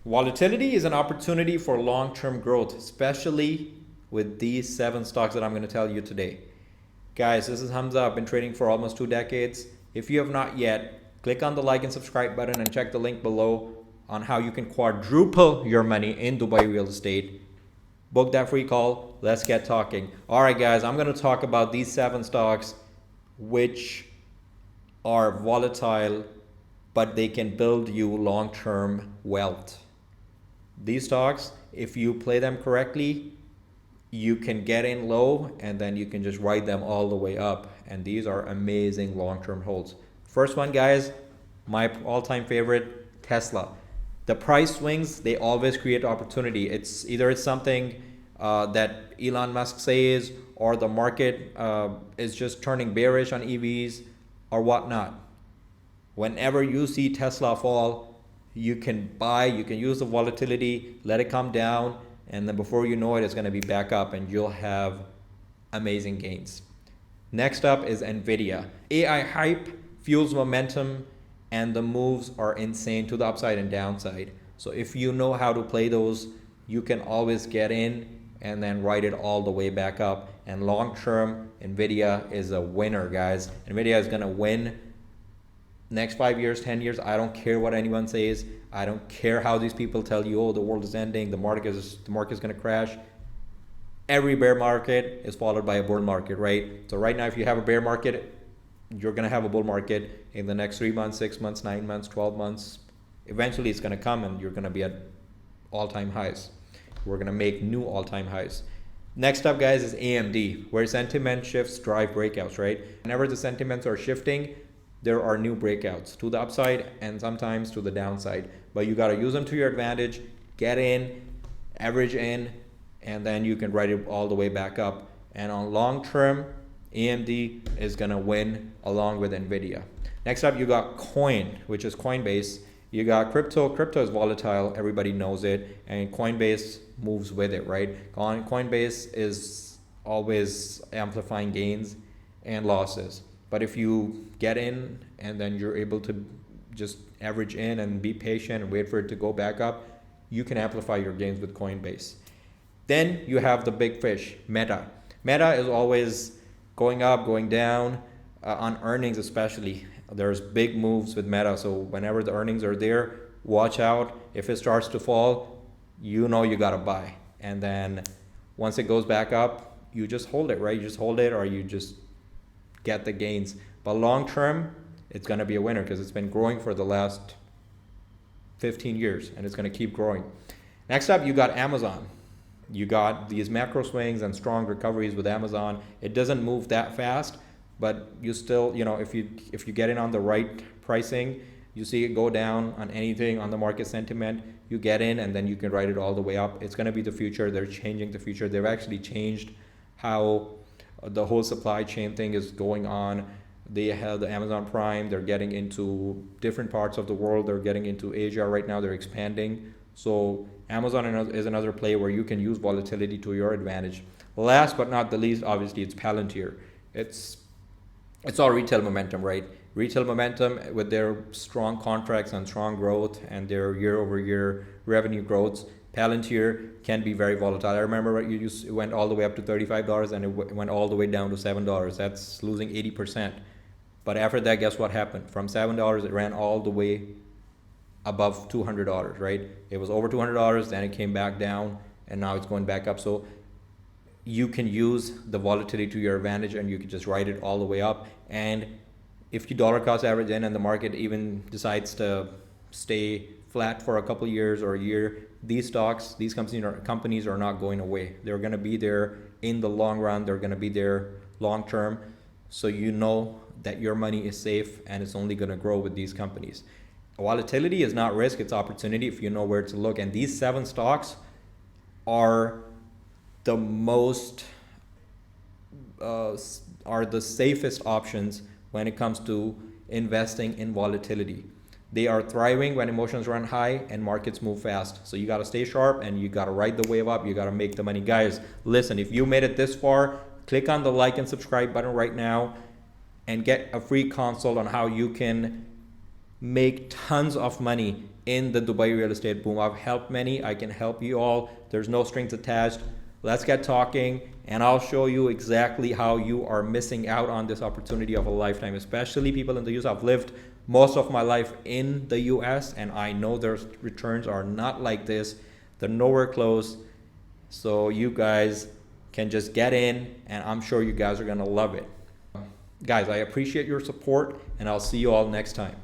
Volatility is an opportunity for long-term growth, especially with these 7 stocks that I'm going to tell you today. Guys, this is Hamza. I've been trading for almost 2 decades. If you have not yet, click on the like and subscribe button and check the link below on how you can quadruple your money in Dubai real estate. Book that free call. Let's get talking. All right, guys, I'm going to talk about these 7 stocks which are volatile, but they can build you long-term wealth. These stocks, if you play them correctly, you can get in low and then you can just ride them all the way up. And these are amazing long-term holds. First one, guys, my all-time favorite, Tesla. The price swings, they always create opportunity. It's either it's something that Elon Musk says, or the market is just turning bearish on EVs or whatnot. Whenever you see Tesla fall, you can buy, you can use the volatility, let it come down, and then before you know it, it's going to be back up and you'll have amazing gains. Next up is Nvidia. AI hype fuels momentum and the moves are insane to the upside and downside. So if you know how to play those, you can always get in and then ride it all the way back up. And long term, Nvidia is a winner, guys. Nvidia is going to win next 5 years, 10 years. I don't care what anyone says. I don't care how these people tell you, oh, the world is ending, the market is going to crash. Every bear market is followed by a bull market, right? So right now, if you have a bear market, you're going to have a bull market in the next 3 months, 6 months, 9 months, 12 months. Eventually it's going to come and you're going to be at all-time highs. We're going to make new all-time highs. Next up, guys, is AMD, where sentiment shifts drive breakouts, right? Whenever the sentiments are shifting, there are new breakouts to the upside and sometimes to the downside. But you got to use them to your advantage, get in, average in, and then you can ride it all the way back up. And on long term, AMD is going to win along with Nvidia. Next up, you got Coin, which is Coinbase. You got crypto. Crypto is volatile. Everybody knows it. And Coinbase moves with it, right? Coinbase is always amplifying gains and losses. But if you get in and then you're able to just average in and be patient and wait for it to go back up, you can amplify your gains with Coinbase. Then you have the big fish, Meta. Meta is always going up, going down, on earnings especially. There's big moves with Meta. So whenever the earnings are there, watch out. If it starts to fall, you know you got to buy. And then once it goes back up, you just hold it, right? You just hold it or you just get the gains. But long term, it's going to be a winner because it's been growing for the last 15 years and it's going to keep growing. Next up, you got Amazon. You got these macro swings and strong recoveries with Amazon. It doesn't move that fast, but you still, if you get in on the right pricing, you see it go down on anything on the market sentiment, you get in and then you can ride it all the way up. It's going to be the future. They're changing the future. They've actually changed how the whole supply chain thing is going on. They have the Amazon Prime. They're getting into different parts of the world. They're getting into Asia right now. They're expanding. So Amazon is another play where you can use volatility to your advantage. Last but not the least, obviously, it's Palantir. It's all retail momentum, right? Retail momentum with their strong contracts and strong growth and their year-over-year revenue growths. Palantir can be very volatile. I remember it went all the way up to $35 and it went all the way down to $7. That's losing 80%. But after that, guess what happened? From $7, it ran all the way above $200, right? It was over $200, then it came back down, and now it's going back up. So you can use the volatility to your advantage, and you can just ride it all the way up. And if you dollar cost average in and the market even decides to stay flat for a couple years or a year, these stocks, these companies are not going away. They're going to be there in the long run. They're going to be there long term. So you know that your money is safe and it's only going to grow with these companies. Volatility is not risk, it's opportunity if you know where to look. And these 7 stocks are the most are the safest options when it comes to investing in volatility. They are thriving when emotions run high and markets move fast. So you got to stay sharp and you got to ride the wave up. You got to make the money. Guys, listen, if you made it this far, click on the like and subscribe button right now and get a free consult on how you can make tons of money in the Dubai real estate boom. I've helped many. I can help you all. There's no strings attached. Let's get talking, and I'll show you exactly how you are missing out on this opportunity of a lifetime, especially people in the US. I've lived most of my life in the US, and I know their returns are not like this. They're nowhere close. So you guys can just get in, and I'm sure you guys are gonna love it. Guys, I appreciate your support, and I'll see you all next time.